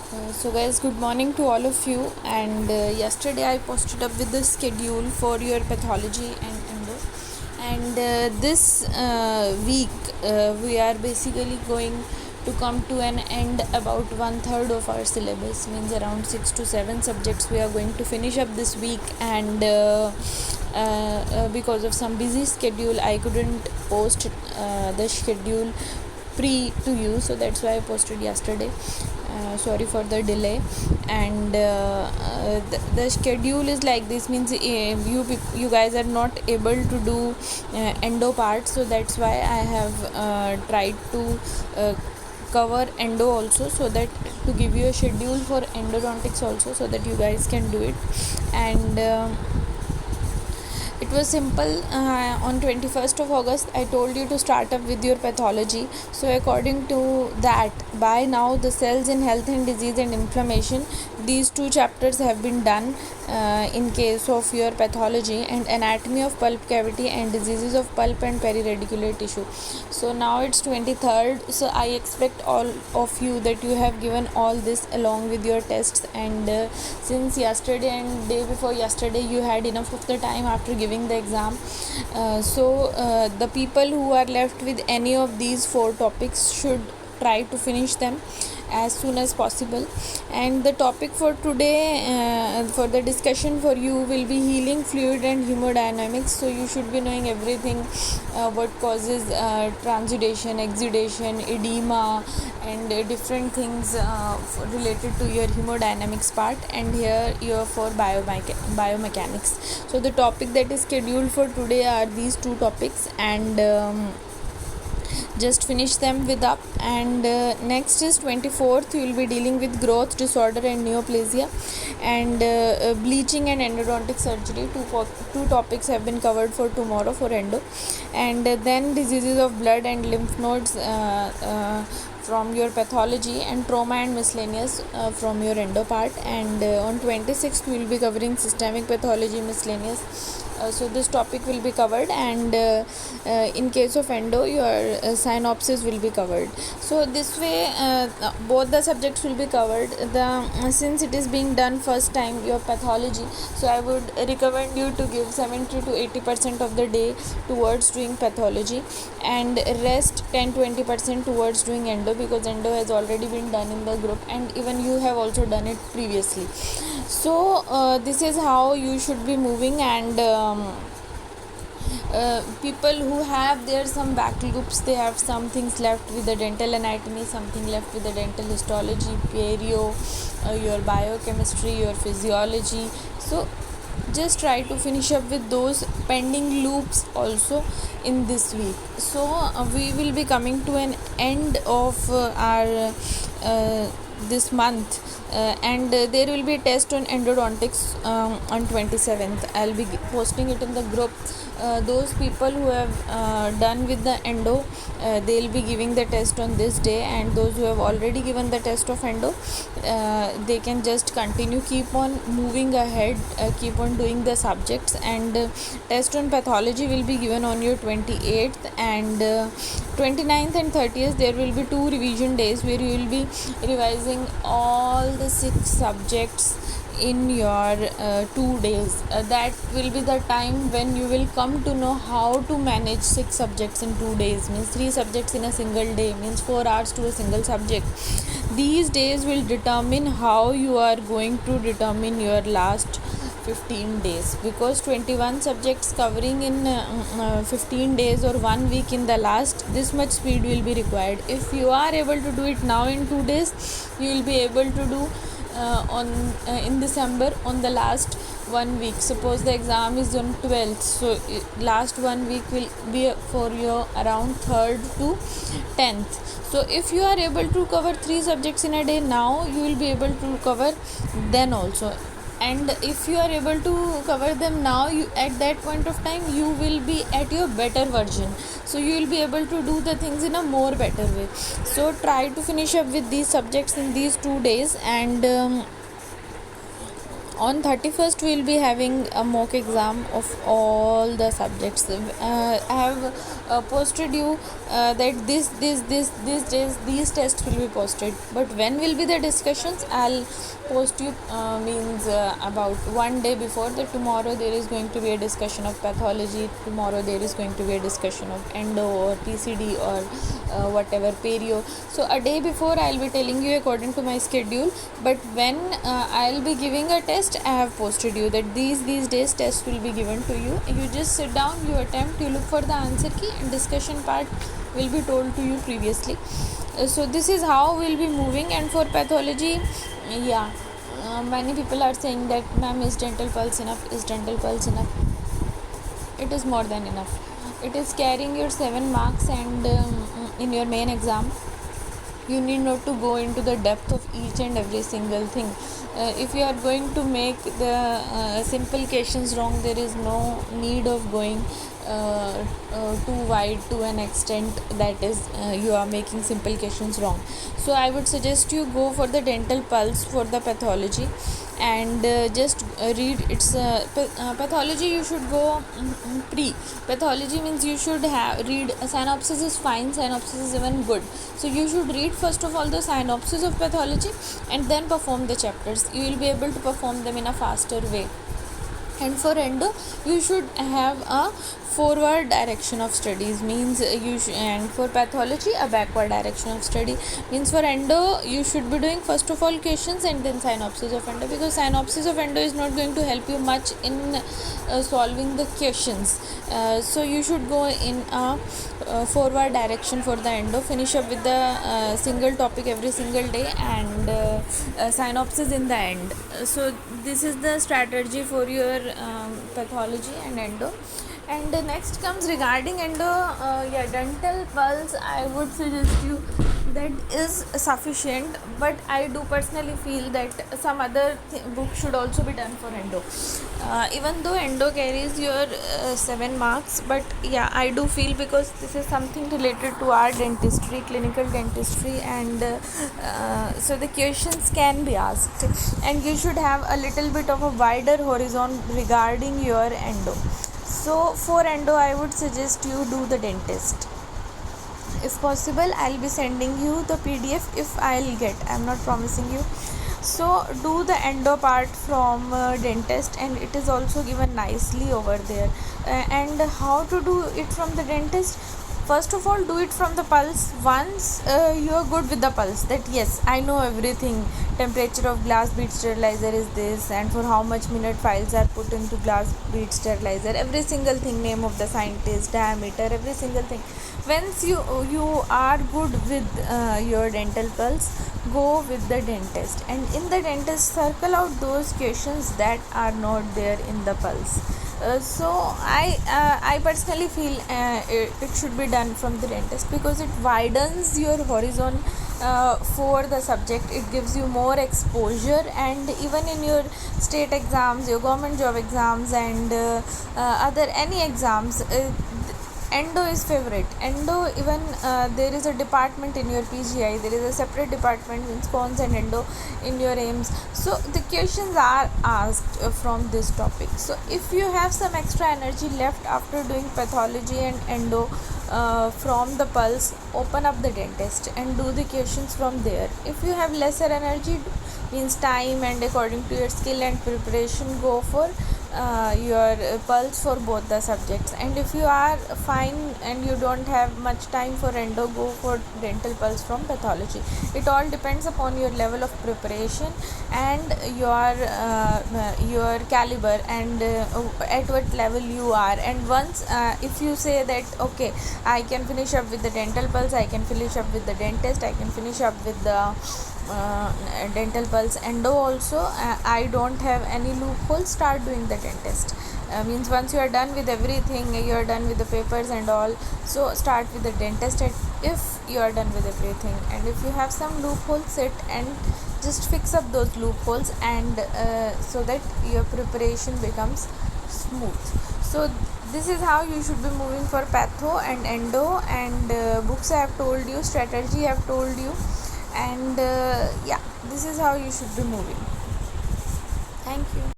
So guys, good morning to all of you. And yesterday I posted up with the schedule for your pathology and endo. And this week we are basically going to come to an end about 1/3 of our syllabus. Means around 6 to 7 subjects we are going to finish up this week. And because of some busy schedule, I couldn't post the schedule pre to you, so that's why I posted yesterday. Sorry for the delay. And the schedule is like this. Means you guys are not able to do endo part, so that's why I have tried to cover endo also, so that to give you a schedule for endodontics also, so that you guys can do it. And it was simple. On 21st of August I told you to start up with your pathology. So according to that, by now the cells in health and disease and inflammation, these two chapters have been done in case of your pathology, and anatomy of pulp cavity and diseases of pulp and periradicular tissue. So now it's 23rd, so I expect all of you that you have given all this along with your tests. And since yesterday and day before yesterday you had enough of the time after giving the exam, so the people who are left with any of these 4 topics should try to finish them as soon as possible. And the topic for today, for the discussion for you, will be healing fluid and hemodynamics. So you should be knowing everything, what causes transudation, exudation, edema, and different things related to your hemodynamics part. And here you are for biomechanics. So the topic that is scheduled for today are these 2 topics, and just finish them with up. And next is 24th, you will be dealing with growth disorder and neoplasia, and bleaching and endodontic surgery. Two topics have been covered for tomorrow for endo. And then diseases of blood and lymph nodes from your pathology, and trauma and miscellaneous from your endo part. And on 26th we will be covering systemic pathology miscellaneous. So this topic will be covered. And in case of endo, your synopsis will be covered. So this way both the subjects will be covered. Since it is being done first time, your pathology, so I would recommend you to give 70 to 80% of the day towards doing pathology, and rest 10-20% towards doing endo, because endo has already been done in the group, and even you have also done it previously. So this is how you should be moving. And people who have there some back loops, they have some things left with the dental anatomy, something left with the dental histology, perio, your biochemistry, your physiology. So just try to finish up with those pending loops also in this week. So we will be coming to an end of our this month. And there will be a test on endodontics on 27th. I'll be posting it in the group. Those people who have done with the endo, they'll be giving the test on this day, and those who have already given the test of endo, they can just continue, keep on moving ahead, keep on doing the subjects. And test on pathology will be given on your 28th. And 29th and 30th there will be 2 revision days, where you will be revising all the 6 subjects in your 2 days. That will be the time when you will come to know how to manage 6 subjects in 2 days. Means 3 subjects in a single day, means 4 hours to a single subject. These days will determine how you are going to determine your last 15 days, because 21 subjects covering in 15 days or 1 week in the last, this much speed will be required. If you are able to do it now in 2 days, you will be able to do in December on the last 1 week. Suppose the exam is on 12th, so last 1 week will be for your around 3rd to 10th. So if you are able to cover 3 subjects in a day now, you will be able to cover then also. And if you are able to cover them now, you at that point of time you will be at your better version, so you will be able to do the things in a more better way. So try to finish up with these subjects in these 2 days. And On 31st we'll be having a mock exam of all the subjects. I have posted you that these days these tests will be posted, but when will be the discussions, I'll post you means about one day before. That tomorrow there is going to be a discussion of pathology, tomorrow there is going to be a discussion of endo or PCD or whatever perio. So a day before I'll be telling you according to my schedule, but when I'll be giving a test, I have posted you that these days tests will be given to you. You just sit down, you attempt, you look for the answer key, and discussion part will be told to you previously. So this is how we'll be moving. And for pathology, yeah, many people are saying that, ma'am, is dental pulse enough, is dental pulse enough? It is more than enough. It is carrying your 7 marks, and in your main exam you need not to go into the depth of each and every single thing. If you are going to make the simple questions wrong, there is no need of going too wide to an extent that is you are making simple questions wrong. So I would suggest you go for the dental pulse for the pathology, and just read its pathology. You should go pre pathology, means you should have read a synopsis is fine, synopsis is even good. So you should read first of all the synopsis of pathology and then perform the chapters. You will be able to perform them in a faster way. And for endo, you should have a forward direction of studies, means and for pathology a backward direction of study, means for endo you should be doing first of all questions and then synopsis of endo, because synopsis of endo is not going to help you much in solving the questions. So you should go in a forward direction for the endo, finish up with the single topic every single day, and synopsis in the end. So this is the strategy for your pathology and endo. And next comes regarding endo, dental pulse, I would suggest you that is sufficient, but I do personally feel that some other book should also be done for endo. Even though endo carries your 7 marks, but yeah, I do feel, because this is something related to our dentistry, clinical dentistry, and so the questions can be asked, and you should have a little bit of a wider horizon regarding your endo. So for endo, I would suggest you do the dentist. If possible, I'll be sending you the PDF if I'll get. I'm not promising you. So do the endo part from dentist, and it is also given nicely over there. And how to do it from the dentist? First of all, do it from the pulse. Once you are good with the pulse, that yes, I know everything, temperature of glass bead sterilizer is this, and for how much minute files are put into glass bead sterilizer, every single thing, name of the scientist, diameter, every single thing. Once you are good with your dental pulse, go with the dentist, and in the dentist circle out those questions that are not there in the pulse. So I personally feel it should be done from the dentist, because it widens your horizon for the subject. It gives you more exposure, and even in your state exams, your government job exams, and other any exams, endo is favorite. Endo, even there is a department in your PGI, there is a separate department in cons and endo in your aims. So the questions are asked from this topic. So if you have some extra energy left after doing pathology and endo from the pulse, open up the dentist and do the questions from there. If you have lesser energy, means time, and according to your skill and preparation, go for your pulse for both the subjects. And if you are fine and you don't have much time for endo, go for dental pulse from pathology. It all depends upon your level of preparation and your caliber, and at what level you are. And once if you say that okay, I can finish up with the dental pulse, I can finish up with the dentist, I can finish up with the dental pulse, endo also, I don't have any loophole, start doing the dentist. Means once you are done with everything, you are done with the papers and all, so start with the dentist if you are done with everything. And if you have some loopholes, sit and just fix up those loopholes, and so that your preparation becomes smooth. So this is how you should be moving for patho and endo. And books I have told you, strategy I have told you, and yeah, this is how you should be moving. Thank you.